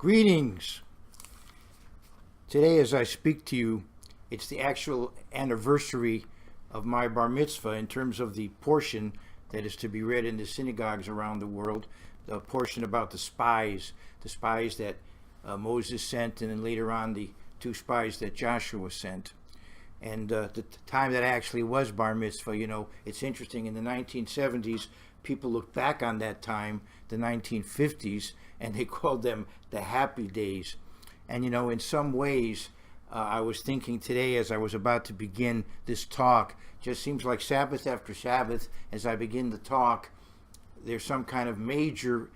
Greetings. Today as I speak to you, it's the actual anniversary of my bar mitzvah in terms of the portion that is to be read in the synagogues around the world, the portion about the spies that Moses sent, and then later on the two spies that Joshua sent. And the time that I actually was bar mitzvah, it's interesting. In the 1970s, people look back on that time, the 1950s, and they called them the happy days. And in some ways, I was thinking today as I was about to begin this talk, just seems like Sabbath after Sabbath, as I begin the talk, there's some kind of major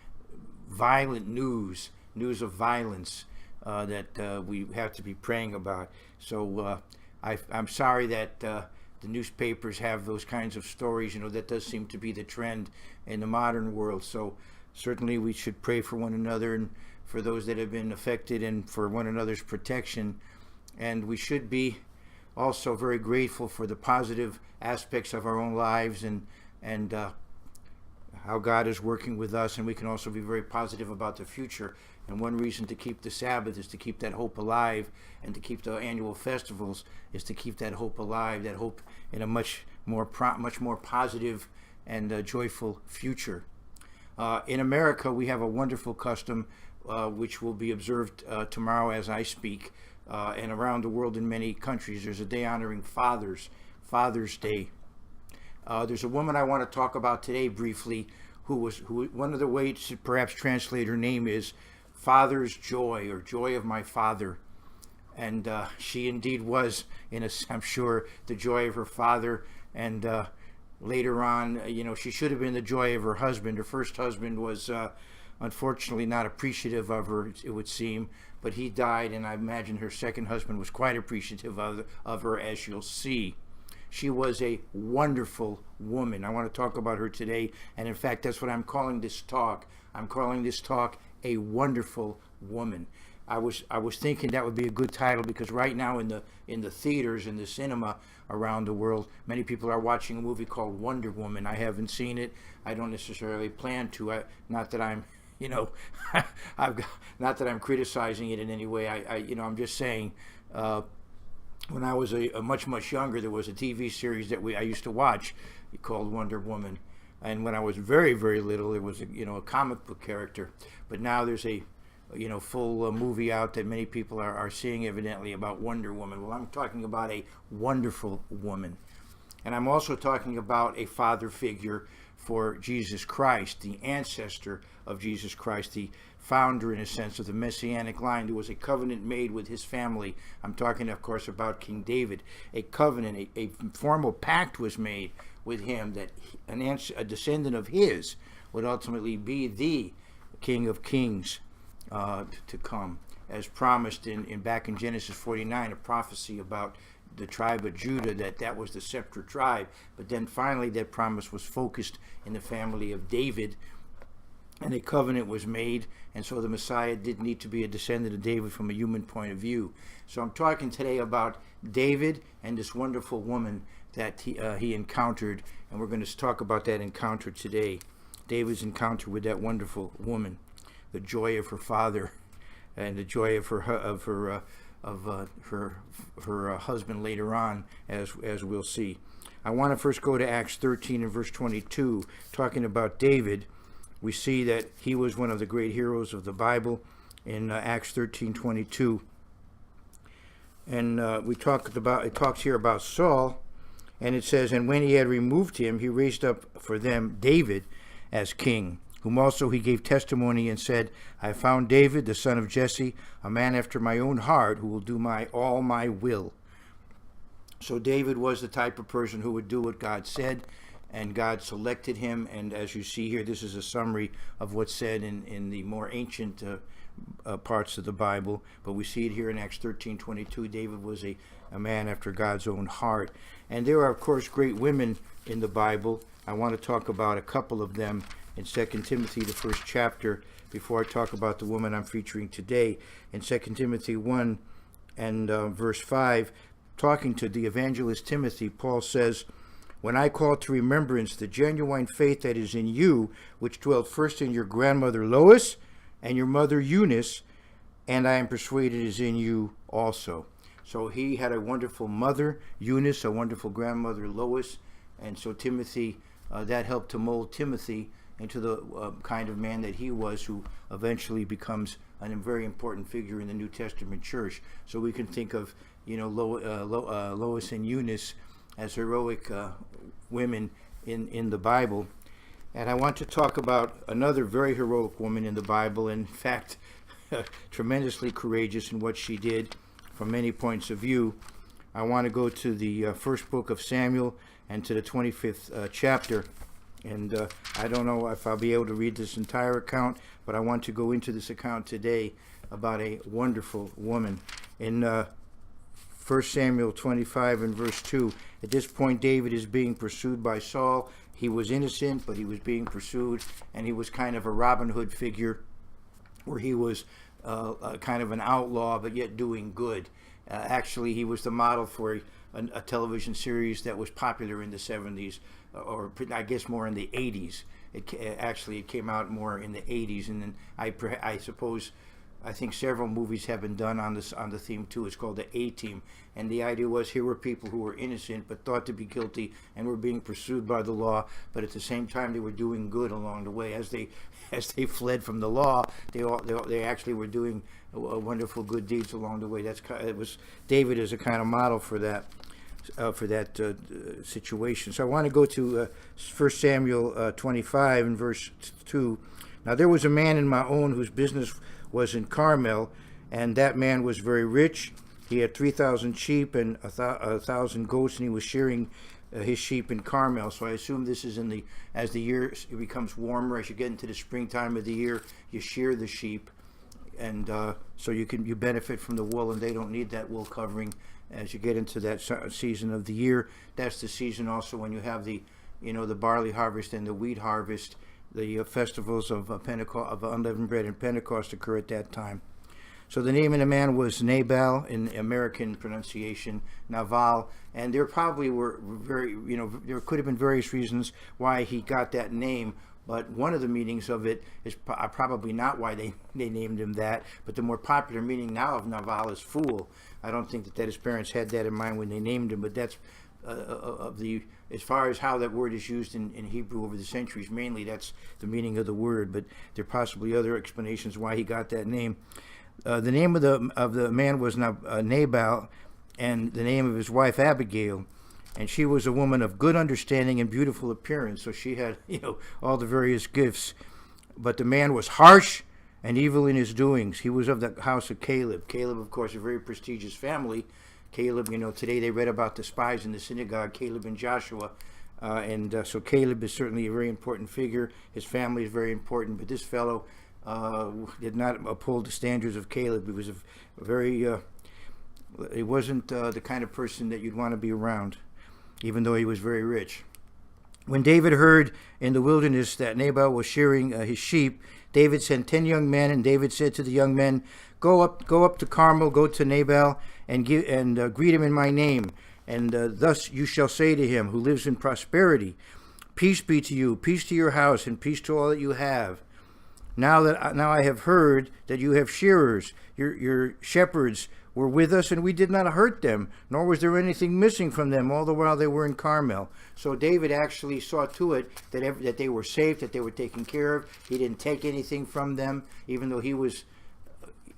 violent news of violence that we have to be praying about. So I'm sorry that the newspapers have those kinds of stories. That does seem to be the trend in the modern world. So certainly we should pray for one another and for those that have been affected and for one another's protection. And we should be also very grateful for the positive aspects of our own lives and how God is working with us. And we can also be very positive about the future. And one reason to keep the Sabbath is to keep that hope alive, and to keep the annual festivals is to keep that hope alive, that hope in a much more positive and joyful future. In America, we have a wonderful custom which will be observed tomorrow as I speak, and around the world in many countries. There's a day honoring Father's Day. There's a woman I want to talk about today briefly, who one of the ways to perhaps translate her name is Father's Joy, or Joy of My Father. And she indeed was, I'm sure, the joy of her father. And later on, she should have been the joy of her husband. Her first husband was unfortunately not appreciative of her, it would seem, but he died, and I imagine her second husband was quite appreciative of her, as you'll see. She was a wonderful woman. I want to talk about her today, and in fact, that's what I'm calling this talk. I'm calling this talk A Wonderful Woman. I was thinking that would be a good title, because right now in the theaters, in the cinema around the world, many people are watching a movie called Wonder Woman. I haven't seen it. I don't necessarily plan to. Not that I'm, not that I'm criticizing it in any way. I'm just saying. When I was a much younger, there was a TV series that I used to watch called Wonder Woman, and when I was very little, there was a comic book character. But now there's a full movie out that many people are seeing, evidently, about Wonder Woman. Well, I'm talking about a wonderful woman, and I'm also talking about a father figure for Jesus Christ, the ancestor of Jesus Christ, the founder, in a sense, of the Messianic line. There was a covenant made with his family. I'm talking, of course, about King David. A covenant, a formal pact was made with him that a descendant of his would ultimately be the King of Kings to come, as promised back in Genesis 49, a prophecy about the tribe of Judah, that was the scepter tribe. But then finally that promise was focused in the family of David, and a covenant was made, and so the Messiah did need to be a descendant of David from a human point of view. So I'm talking today about David and this wonderful woman that he encountered, and we're going to talk about that encounter today. David's encounter with that wonderful woman, the joy of her father, and the joy of her husband later on, as we'll see. I want to first go to Acts 13 and verse 22, talking about David. We see that he was one of the great heroes of the Bible in Acts 13:22, and it talks here about Saul, and it says, "And when he had removed him, he raised up for them David as king, whom also he gave testimony and said, I found David, the son of Jesse, a man after my own heart, who will do all my will." So David was the type of person who would do what God said, and God selected him. And as you see here, this is a summary of what's said in the more ancient parts of the Bible, but we see it here in Acts 13:22. David was a man after God's own heart. And there are, of course, great women in the Bible. I want to talk about a couple of them in 2 Timothy, the first chapter, before I talk about the woman I'm featuring today. In 2 Timothy 1 and verse 5, talking to the evangelist Timothy, Paul says, "When I call to remembrance the genuine faith that is in you, which dwelt first in your grandmother Lois and your mother Eunice, and I am persuaded is in you also. So he had a wonderful mother, Eunice, a wonderful grandmother, Lois, and so Timothy, that helped to mold Timothy into the kind of man that he was, who eventually becomes a very important figure in the New Testament church. So we can think of, Lois and Eunice as heroic women in the Bible. And I want to talk about another very heroic woman in the Bible, in fact, tremendously courageous in what she did from many points of view. I want to go to the first book of Samuel and to the 25th chapter. And I don't know if I'll be able to read this entire account, but I want to go into this account today about a wonderful woman. In 1 Samuel 25 and verse 2, at this point David is being pursued by Saul. He was innocent, but he was being pursued, and he was kind of a Robin Hood figure, where he was kind of an outlaw, but yet doing good. Actually, he was the model for a television series that was popular in the 70s, or I guess more in the 80s. It came out more in the 80s, and then I think several movies have been done on the theme too. It's called the A-Team, and the idea was here were people who were innocent but thought to be guilty and were being pursued by the law, but at the same time they were doing good along the way. As they fled from the law, they actually were doing wonderful good deeds along the way. It was David as a kind of model for that situation. So I want to go to 1 Samuel 25 and verse 2. Now there was a man in my own whose business was in Carmel, and that man was very rich. He had 3,000 sheep and 1,000 goats, and he was shearing his sheep in Carmel. So I assume this is as the year it becomes warmer, as you get into the springtime of the year, you shear the sheep, and so you benefit from the wool, and they don't need that wool covering as you get into that season of the year. That's the season also when you have the barley harvest and the wheat harvest. The festivals of Pentecost, of unleavened bread and Pentecost, occur at that time. So the name of the man was Nabal, in American pronunciation, Naval, and there probably were there could have been various reasons why he got that name, but one of the meanings of it is probably not why they named him that, but the more popular meaning now of Naval is fool. I don't think that his parents had that in mind when they named him, but that's as far as how that word is used in Hebrew over the centuries, mainly that's the meaning of the word, but there are possibly other explanations why he got that name. The name of the man was Nabal, and the name of his wife Abigail, and she was a woman of good understanding and beautiful appearance, so she had all the various gifts. But the man was harsh and evil in his doings. He was of the house of Caleb. Caleb, of course, a very prestigious family. Caleb, today they read about the spies in the synagogue, Caleb and Joshua, so Caleb is certainly a very important figure. His family is very important, but this fellow did not uphold the standards of Caleb. He was he wasn't the kind of person that you'd want to be around, even though he was very rich. When David heard in the wilderness that Nabal was shearing his sheep, David sent 10 young men, and David said to the young men, Go up to Carmel, go to Nabal, and greet him in my name. And thus you shall say to him, who lives in prosperity, Peace be to you, peace to your house, and peace to all that you have. Now I have heard that you have shearers. Your shepherds were with us, and we did not hurt them, nor was there anything missing from them all the while they were in Carmel. So David actually saw to it that they were safe, that they were taken care of. He didn't take anything from them, even though he was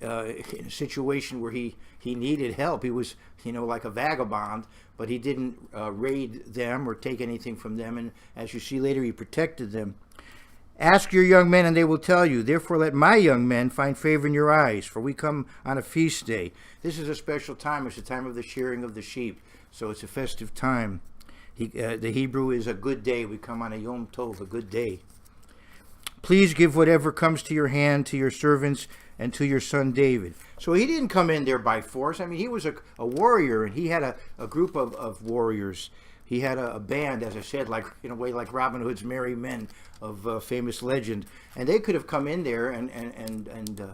in a situation where he needed help. He was, like a vagabond, but he didn't raid them or take anything from them. And as you see later, he protected them. Ask your young men, and they will tell you. Therefore, let my young men find favor in your eyes, for we come on a feast day. This is a special time. It's the time of the shearing of the sheep, so it's a festive time. The Hebrew is a good day. We come on a Yom Tov, a good day. Please give whatever comes to your hand to your servants and to your son David. So he didn't come in there by force. I mean, he was a warrior, and he had a group of warriors. He had a band, as I said, like in a way like Robin Hood's merry men of famous legend. And they could have come in there and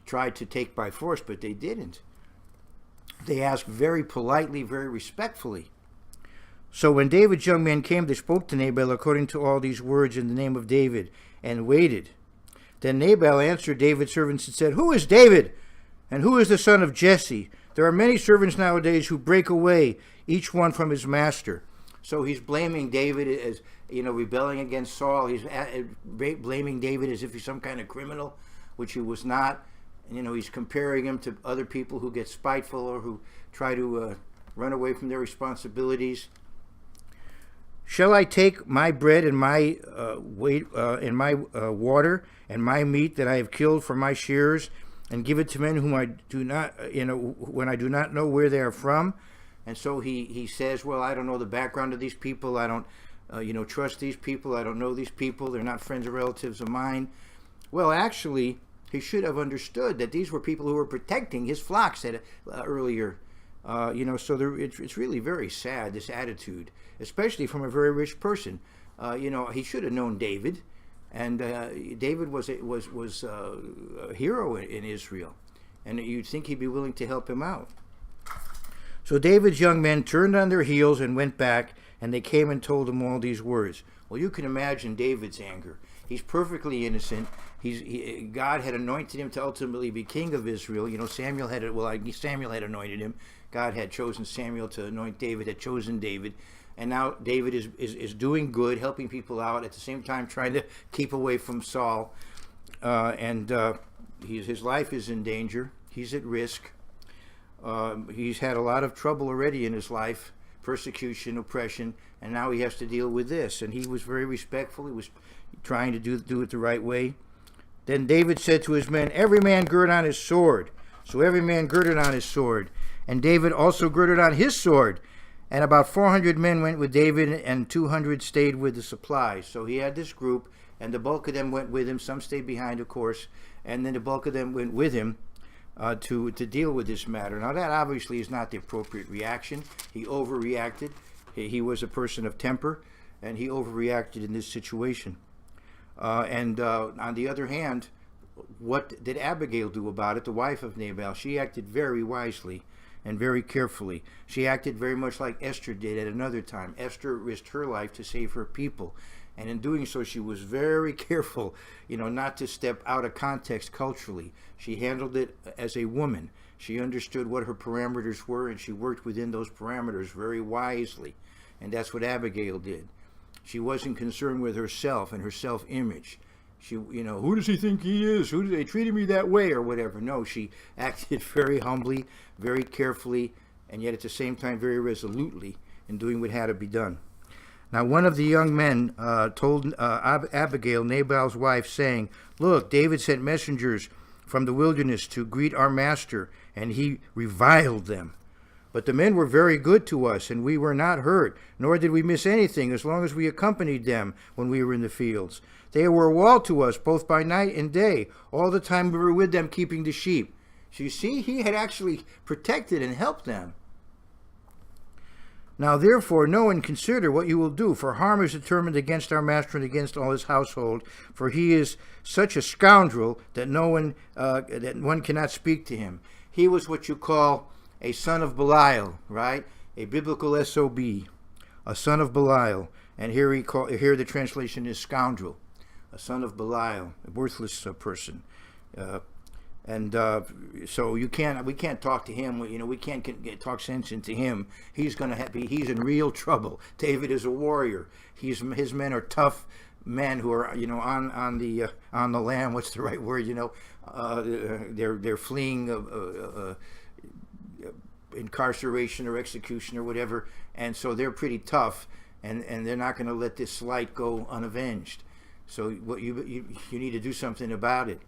tried to take by force, but they didn't. They asked very politely, very respectfully. So when David's young men came, they spoke to Nabal according to all these words in the name of David, and waited. Then Nabal answered David's servants and said, Who is David? And who is the son of Jesse? There are many servants nowadays who break away, each one from his master. So he's blaming David as, rebelling against Saul. He's blaming David as if he's some kind of criminal, which he was not. And, he's comparing him to other people who get spiteful or who try to run away from their responsibilities. Shall I take my bread and my water and my meat that I have killed for my shearers and give it to men whom I do not, when I do not know where they are from? And so he says, well, I don't know the background of these people. I don't, trust these people. I don't know these people. They're not friends or relatives of mine. Well, actually, he should have understood that these were people who were protecting his flocks earlier. So it's really very sad, this attitude, especially from a very rich person. He should have known David, and David was a hero in Israel, and you'd think he'd be willing to help him out. So David's young men turned on their heels and went back, and they came and told him all these words. Well, you can imagine David's anger. He's perfectly innocent. God had anointed him to ultimately be king of Israel. Samuel had anointed him. God had chosen Samuel to anoint David, had chosen David. And now David is doing good, helping people out, at the same time trying to keep away from Saul. His life is in danger. He's at risk. He's had a lot of trouble already in his life, persecution, oppression, and now he has to deal with this. And he was very respectful. He was trying to do it the right way. Then David said to his men, every man gird on his sword. So every man girded on his sword. And David also girded on his sword. And about 400 men went with David, and 200 stayed with the supplies. So he had this group, and the bulk of them went with him. Some stayed behind, of course. And then the bulk of them went with him to deal with this matter. Now, that obviously is not the appropriate reaction. He overreacted. He was a person of temper, and he overreacted in this situation. On the other hand, what did Abigail do about it, the wife of Nabal? She acted very wisely and very carefully. She acted very much like Esther did at another time. Esther risked her life to save her people. And in doing so, she was very careful, not to step out of context culturally. She handled it as a woman. She understood what her parameters were, and she worked within those parameters very wisely. And that's what Abigail did. She wasn't concerned with herself and her self-image. She, who does he think he is? Who do they treated me that way or whatever? No, she acted very humbly, very carefully, and yet at the same time very resolutely in doing what had to be done. Now, one of the young men told Abigail, Nabal's wife, saying, look, David sent messengers from the wilderness to greet our master, and he reviled them. But the men were very good to us, and we were not hurt, nor did we miss anything as long as we accompanied them when we were in the fields. They were a wall to us, both by night and day, all the time we were with them keeping the sheep. So you see, he had actually protected and helped them. Now therefore know and consider what you will do, for harm is determined against our master and against all his household, for he is such a scoundrel that that one cannot speak to him. He was what you call a son of Belial, right? A biblical SOB, a son of Belial. And here the translation is scoundrel, a son of Belial, a worthless person. So we can't talk to him. We can't talk sense into him. He's he's in real trouble. David is a warrior. His men are tough men who are on the lam. What's the right word? They're fleeing incarceration or execution or whatever, and so they're pretty tough, and they're not going to let this slight go unavenged. So what you need to do something about it.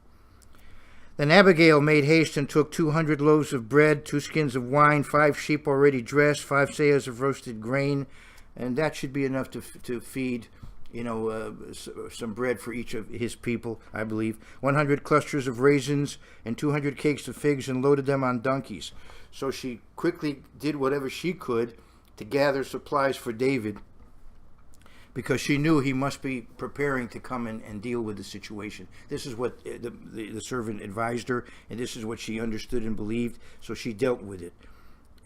Then Abigail made haste and took 200 loaves of bread, 2 skins of wine, 5 sheep already dressed, 5 seahs of roasted grain, and that should be enough to feed some bread for each of his people, I believe. 100 clusters of raisins and 200 cakes of figs, and loaded them on donkeys. So she quickly did whatever she could to gather supplies for David, because she knew he must be preparing to come in and deal with the situation. This is what the servant advised her, and this is what she understood and believed, so she dealt with it.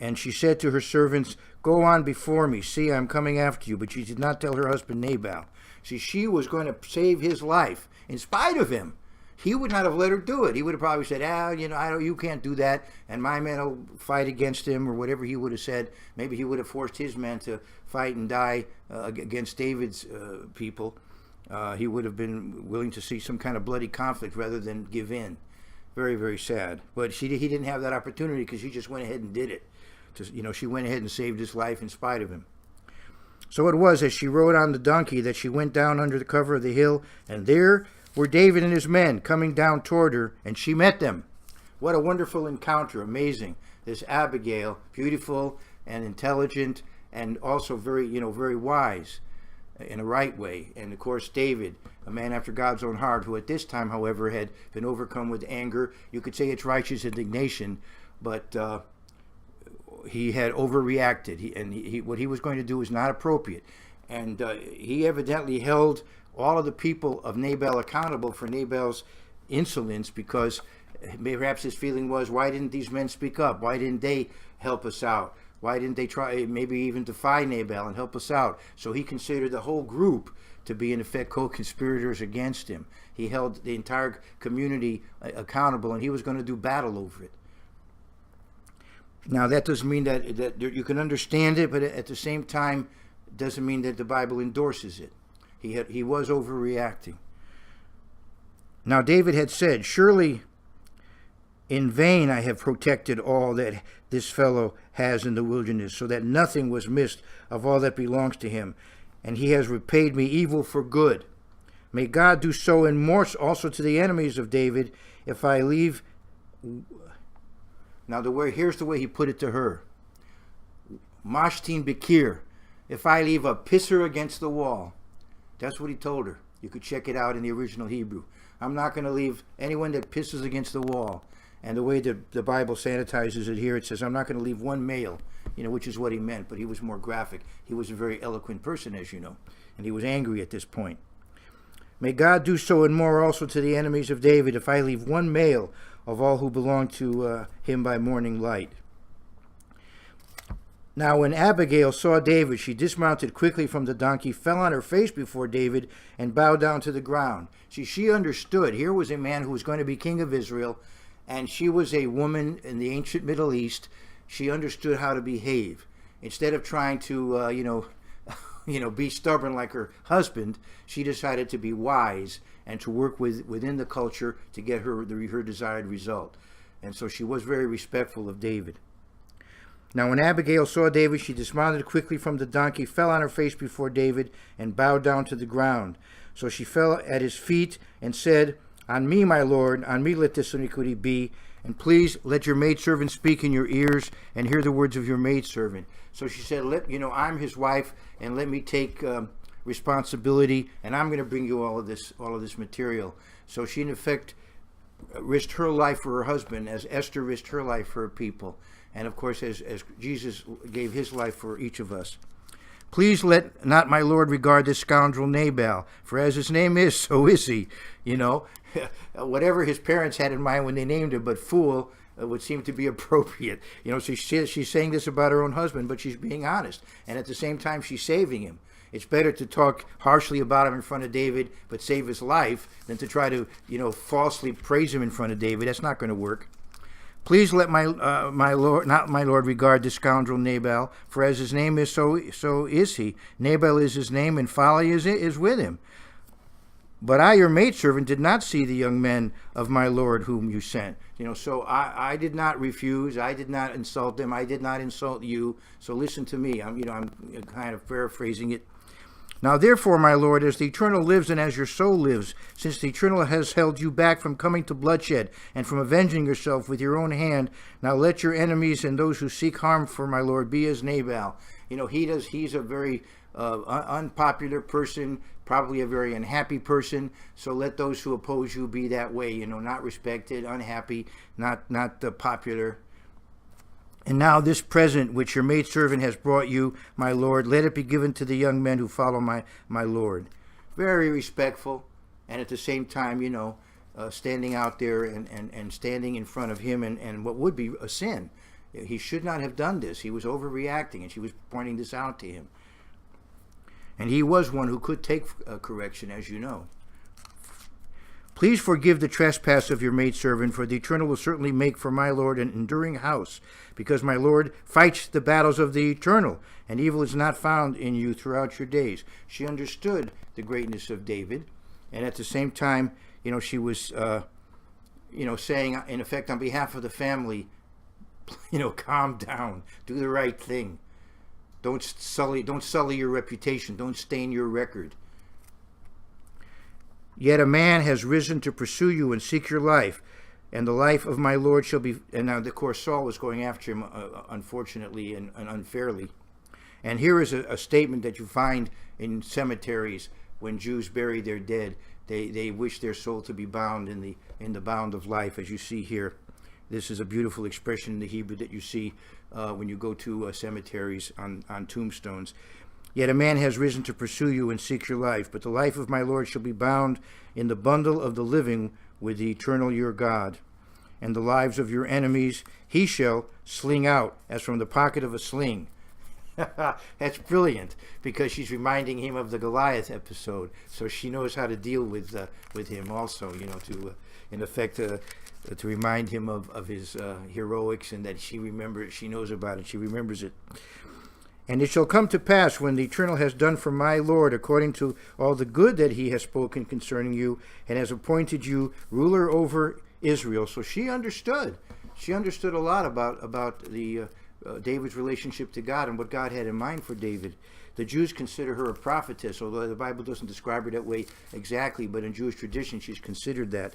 And she said to her servants, go on before me. See, I'm coming after you. But she did not tell her husband Nabal. See, she was going to save his life in spite of him. he would not have let her do it. He would have probably said, you can't do that, and my men will fight against him, or whatever he would have said. Maybe he would have forced his men to fight and die against David's people. He would have been willing to see some kind of bloody conflict rather than give in. Very, very sad. But he didn't have that opportunity because she just went ahead and did it. She went ahead and saved his life in spite of him. So it was as she rode on the donkey that she went down under the cover of the hill, and there were David and his men coming down toward her, and she met them. What a wonderful encounter. Amazing. This Abigail, beautiful and intelligent, and also very, very wise in a right way. And of course, David, a man after God's own heart, who at this time, however, had been overcome with anger. You could say it's righteous indignation, but he had overreacted. What he was going to do was not appropriate. And he evidently held all of the people of Nabal accountable for Nabal's insolence, because perhaps his feeling was, why didn't these men speak up? Why didn't they help us out? Why didn't they try, maybe even defy Nabal and help us out? So he considered the whole group to be, in effect, co-conspirators against him. He held the entire community accountable, and he was going to do battle over it. Now, that doesn't mean that you can understand it, but at the same time, it doesn't mean that the Bible endorses it. He was overreacting. Now, David had said, surely in vain I have protected all that this fellow has in the wilderness, so that nothing was missed of all that belongs to him, and he has repaid me evil for good. May God do so and more also to the enemies of David, if I leave. Now, here's the way he put it to her. Mashtin Bekir, if I leave a pisser against the wall. That's what he told her. You could check it out in the original Hebrew. I'm not going to leave anyone that pisses against the wall. And the way the Bible sanitizes it here, it says, I'm not going to leave one male, which is what he meant, but he was more graphic. He was a very eloquent person, as you know, and he was angry at this point. May God do so and more also to the enemies of David, if I leave one male of all who belong to him by morning light. Now when Abigail saw David, she dismounted quickly from the donkey, fell on her face before David, and bowed down to the ground. See, she understood. Here was a man who was going to be king of Israel, and she was a woman in the ancient Middle East. She understood how to behave. Instead of trying to, be stubborn like her husband, she decided to be wise and to work within the culture to get her desired result. And so she was very respectful of David. Now when Abigail saw David, she dismounted quickly from the donkey, fell on her face before David, and bowed down to the ground. So she fell at his feet and said, On me, my lord, on me let this iniquity be, and please let your maidservant speak in your ears and hear the words of your maidservant. So she said, I'm his wife, and let me take responsibility, and I'm going to bring you all of this material. So she, in effect, risked her life for her husband, as Esther risked her life for her people. And of course, as Jesus gave his life for each of us. Please let not my lord regard this scoundrel Nabal, for as his name is, so is he. Whatever his parents had in mind when they named him, but fool would seem to be appropriate. She's saying this about her own husband, but she's being honest. And at the same time, she's saving him. It's better to talk harshly about him in front of David, but save his life, than to try to, falsely praise him in front of David. That's not going to work. Please let my lord, not my lord, regard this scoundrel Nabal, for as his name is, so is he. Nabal is his name, and folly is with him. But I, your maidservant, did not see the young men of my lord whom you sent. So I did not refuse. I did not insult them. I did not insult you. So listen to me. I'm kind of paraphrasing it. Now therefore, my lord, as the Eternal lives and as your soul lives, since the Eternal has held you back from coming to bloodshed and from avenging yourself with your own hand, now let your enemies and those who seek harm for my lord be as Nabal. He's a very unpopular person, probably a very unhappy person. So let those who oppose you be that way. Not respected, unhappy, not popular. And now this present which your maidservant has brought you, my lord, let it be given to the young men who follow my lord. Very respectful, and at the same time, standing out there and standing in front of him and what would be a sin. He should not have done this. He was overreacting, and she was pointing this out to him. And he was one who could take correction, as you know. Please forgive the trespass of your maidservant, for the Eternal will certainly make for my Lord an enduring house, because my Lord fights the battles of the Eternal, and evil is not found in you throughout your days. She understood the greatness of David, and at the same time, she was, saying, in effect, on behalf of the family, calm down, do the right thing. Don't sully your reputation. Don't stain your record. Yet a man has risen to pursue you and seek your life, and the life of my Lord shall be... And now, of course, Saul was going after him, unfortunately and unfairly. And here is a statement that you find in cemeteries when Jews bury their dead. They wish their soul to be bound in the bound of life, as you see here. This is a beautiful expression in the Hebrew that you see when you go to cemeteries on tombstones. Yet a man has risen to pursue you and seek your life, but the life of my Lord shall be bound in the bundle of the living with the Eternal your God. And the lives of your enemies he shall sling out as from the pocket of a sling. That's brilliant, because she's reminding him of the Goliath episode, so she knows how to deal with him also, to in effect to remind him of his heroics, and that she knows about it, she remembers it. And it shall come to pass, when the Eternal has done for my Lord according to all the good that he has spoken concerning you, and has appointed you ruler over Israel. So she understood. She understood a lot about the David's relationship to God and what God had in mind for David. The Jews consider her a prophetess, although the Bible doesn't describe her that way exactly, but in Jewish tradition she's considered that.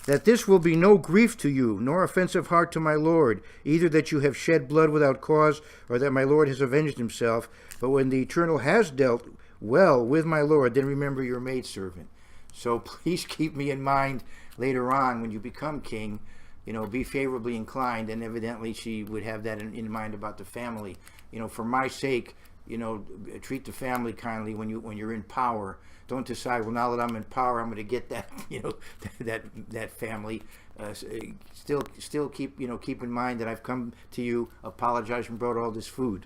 That this will be no grief to you, nor offensive heart to my Lord, either that you have shed blood without cause, or that my Lord has avenged himself. But when the Eternal has dealt well with my Lord, then remember your maidservant. So please keep me in mind later on when you become king, be favorably inclined. And evidently she would have that in mind about the family. For my sake, treat the family kindly when you're in power. Don't decide, well, now that I'm in power, I'm going to get that, that family. Still keep in mind that I've come to you, apologized, and brought all this food.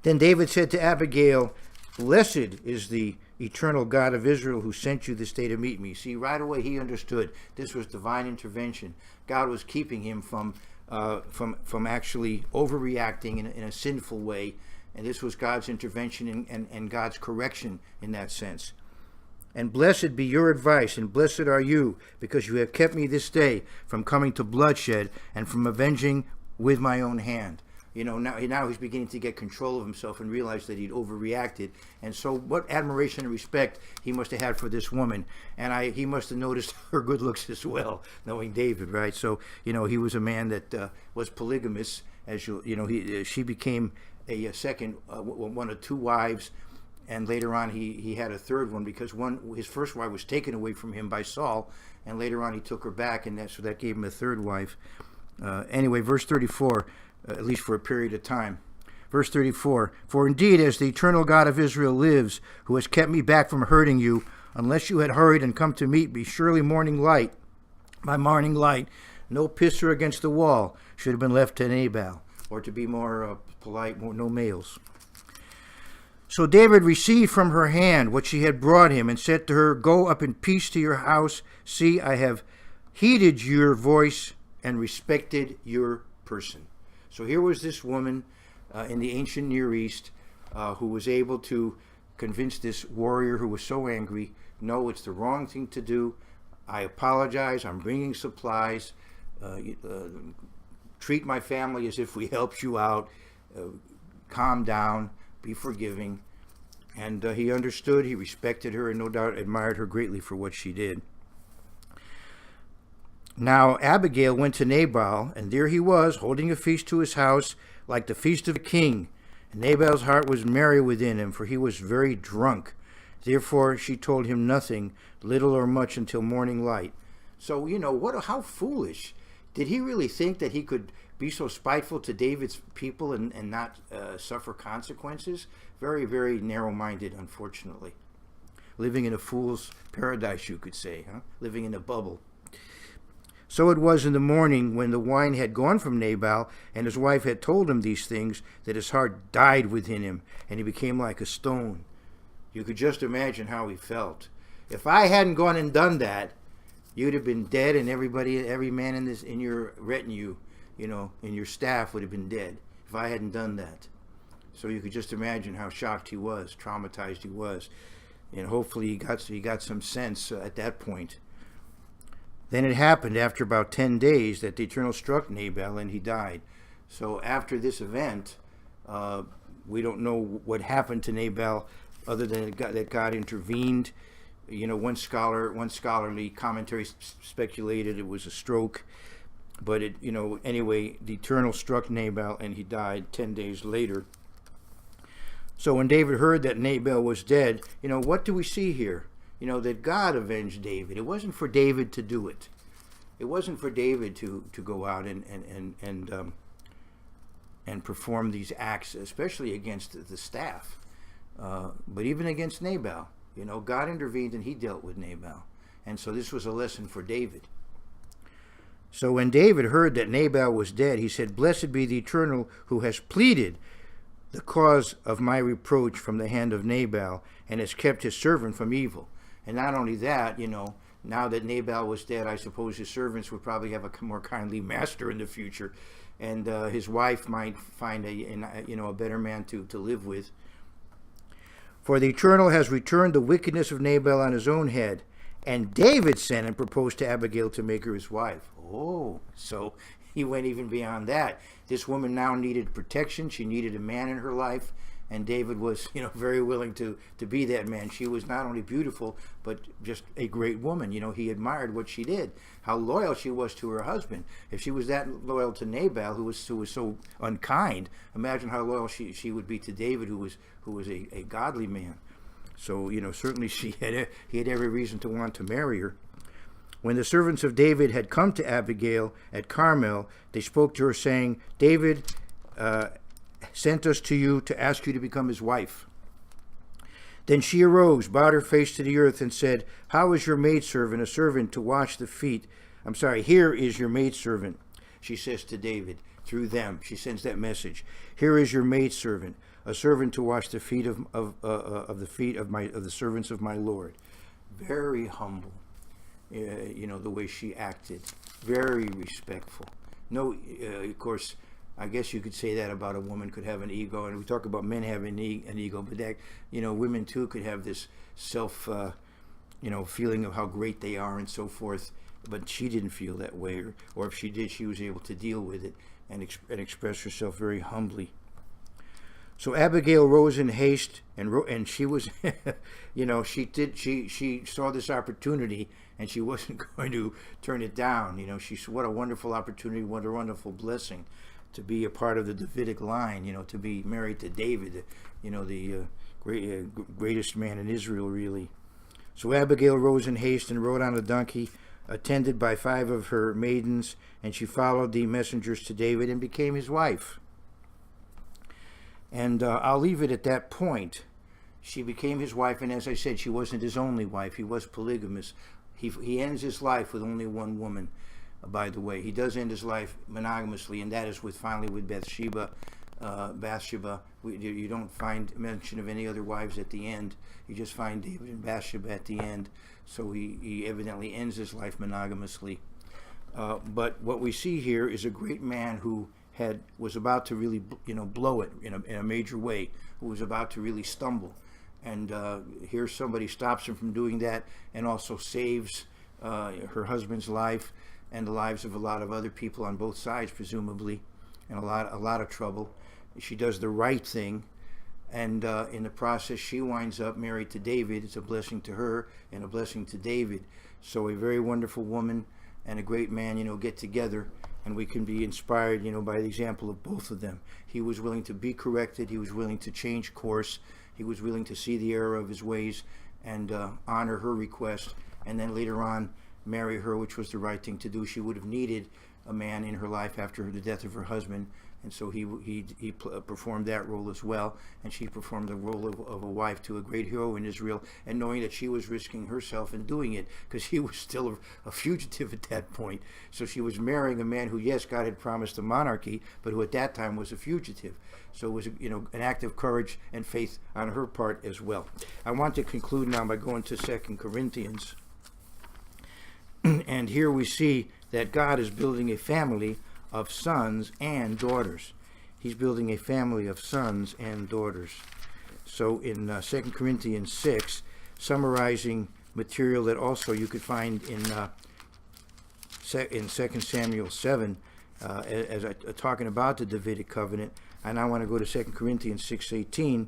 Then David said to Abigail, blessed is the Eternal God of Israel who sent you this day to meet me. See, right away he understood this was divine intervention. God was keeping him from actually overreacting in a sinful way. And this was God's intervention and God's correction in that sense. And blessed be your advice, and blessed are you, because you have kept me this day from coming to bloodshed and from avenging with my own hand. Now he's beginning to get control of himself and realize that he'd overreacted. And so what admiration and respect he must have had for this woman. And he must have noticed her good looks as well, knowing David, right? So, he was a man that was polygamous. She became a second, one of two wives, and later on he had a third one, because his first wife was taken away from him by Saul, and later on he took her back, and so that gave him a third wife. Anyway, verse 34, at least for a period of time. Verse 34, for indeed as the Eternal God of Israel lives, who has kept me back from hurting you, unless you had hurried and come to meet me, surely by morning light, no pisser against the wall should have been left to Nabal. Or to be more polite, no males. So David received from her hand what she had brought him, and said to her, go up in peace to your house. See, I have heeded your voice and respected your person. So here was this woman in the ancient Near East who was able to convince this warrior who was so angry, no, it's the wrong thing to do. I apologize. I'm bringing supplies. Treat my family as if we helped you out. Calm down. Be forgiving. And he understood. He respected her, and no doubt admired her greatly for what she did. Now Abigail went to Nabal, and there he was, holding a feast to his house, like the feast of a king. And Nabal's heart was merry within him, for he was very drunk. Therefore she told him nothing, little or much, until morning light. So, how foolish. Did he really think that he could be so spiteful to David's people and not suffer consequences? Very, very narrow-minded, unfortunately. Living in a fool's paradise, you could say, huh? Living in a bubble. So it was in the morning, when the wine had gone from Nabal, and his wife had told him these things, that his heart died within him, and he became like a stone. You could just imagine how he felt. If I hadn't gone and done that, you'd have been dead, and every man in your retinue, in your staff would have been dead if I hadn't done that. So you could just imagine how shocked he was, traumatized he was, and hopefully he got some sense at that point. Then it happened after about 10 days that the Eternal struck Nabal and he died. So after this event, we don't know what happened to Nabal other than that God intervened. One scholarly commentary speculated it was a stroke, but anyway, the Eternal struck Nabal and he died 10 days later. So when David heard that Nabal was dead, what do we see here? That God avenged David. It wasn't for David to do it. It wasn't for David to go out and perform these acts, especially against the staff, but even against Nabal. God intervened and he dealt with Nabal. And so this was a lesson for David. So when David heard that Nabal was dead, he said, "Blessed be the Eternal who has pleaded the cause of my reproach from the hand of Nabal and has kept his servant from evil." And not only that, now that Nabal was dead, I suppose his servants would probably have a more kindly master in the future, and his wife might find a better man to live with. For the Eternal has returned the wickedness of Nabal on his own head, and David sent and proposed to Abigail to make her his wife. Oh, so he went even beyond that. This woman now needed protection. She needed a man in her life, and David was, very willing to be that man. She was not only beautiful, but just a great woman. He admired what she did, how loyal she was to her husband. If she was that loyal to Nabal, who was so unkind, imagine how loyal she would be to David, who was a godly man. So, certainly he had every reason to want to marry her. When the servants of David had come to Abigail at Carmel, they spoke to her, saying, "David sent us to you to ask you to become his wife." Then she arose, bowed her face to the earth, and said, "How is your maidservant, a servant to wash the feet? Here is your maidservant," she says to David. Through them, she sends that message. "Here is your maidservant, a servant to wash the feet of the servants of my Lord." Very humble. The way she acted, very respectful. No, of course, I guess you could say that about a woman could have an ego, and we talk about men having an ego, but that, women too could have this self, feeling of how great they are and so forth. But she didn't feel that way, or if she did, she was able to deal with it and express herself very humbly. So Abigail rose in haste, and she was, she saw this opportunity, and she wasn't going to turn it down. What a wonderful opportunity, what a wonderful blessing to be a part of the Davidic line. To be married to David, the greatest man in Israel, really. So Abigail rose in haste and rode on a donkey, attended by 5 of her maidens, and she followed the messengers to David and became his wife. And I'll leave it at that point. She became his wife, and as I said, she wasn't his only wife. He was polygamous. He ends his life with only one woman, by the way. He does end his life monogamously, and that is finally with Bathsheba. You don't find mention of any other wives at the end. You just find David and Bathsheba at the end. So he evidently ends his life monogamously. But what we see here is a great man who was about to really, blow it in a major way, who was about to really stumble. And here somebody stops him from doing that and also saves her husband's life and the lives of a lot of other people on both sides, presumably, and a lot of trouble. She does the right thing, and in the process, she winds up married to David. It's a blessing to her and a blessing to David. So a very wonderful woman and a great man, get together, and we can be inspired, by the example of both of them. He was willing to be corrected. He was willing to change course. He was willing to see the error of his ways and honor her request. And then later on, marry her, which was the right thing to do. She would have needed a man in her life after the death of her husband, and so he performed that role as well, and she performed the role of a wife to a great hero in Israel, and knowing that she was risking herself in doing it, because he was still a fugitive at that point. So she was marrying a man who, yes, God had promised a monarchy, but who at that time was a fugitive. So it was, an act of courage and faith on her part as well. I want to conclude now by going to 2 Corinthians. And here we see that God is building a family of sons and daughters. He's building a family of sons and daughters. So in 2 Corinthians 6, summarizing material that also you could find in 2 Samuel 7, as talking about the Davidic covenant. And I want to go to 2 Corinthians 6:18,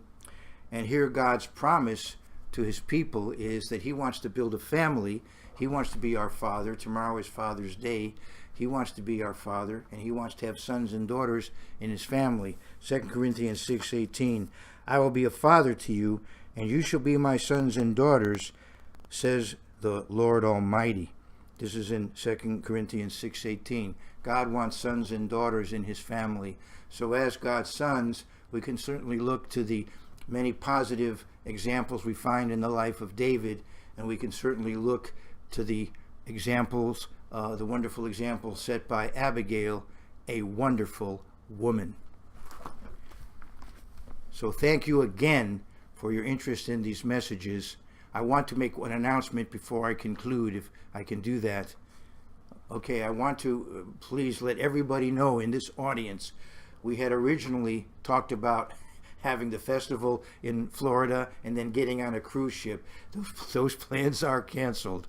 and here God's promise to his people is that he wants to build a family. He wants to be our father. Tomorrow is Father's Day. He wants to be our father, and he wants to have sons and daughters in his family. 2 Corinthians 6:18, I will be a father to you, and you shall be my sons and daughters, says the Lord Almighty. This is in 2 Corinthians 6:18. God wants sons and daughters in his family. So as God's sons, we can certainly look to the many positive examples we find in the life of David, and we can certainly look to the examples, the wonderful example set by Abigail, a wonderful woman. So thank you again for your interest in these messages. I want to make an announcement before I conclude, if I can do that. Okay, I want to please let everybody know in this audience, we had originally talked about having the festival in Florida and then getting on a cruise ship. Those plans are canceled.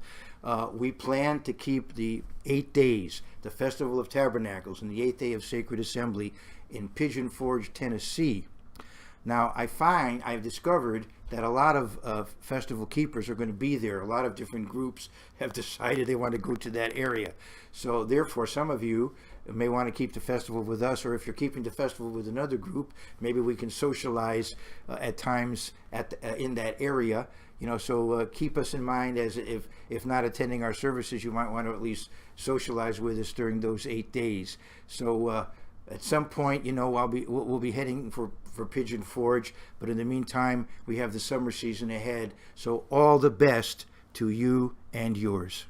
We plan to keep the 8 days, the Festival of Tabernacles and the 8th day of Sacred Assembly in Pigeon Forge, Tennessee. Now, I've discovered that a lot of festival keepers are going to be there. A lot of different groups have decided they want to go to that area. So therefore, some of you may want to keep the festival with us, or if you're keeping the festival with another group, maybe we can socialize at times in that area. So keep us in mind, as if not attending our services, you might want to at least socialize with us during those 8 days. So at some point, we'll be heading for Pigeon Forge, but in the meantime, we have the summer season ahead. So all the best to you and yours.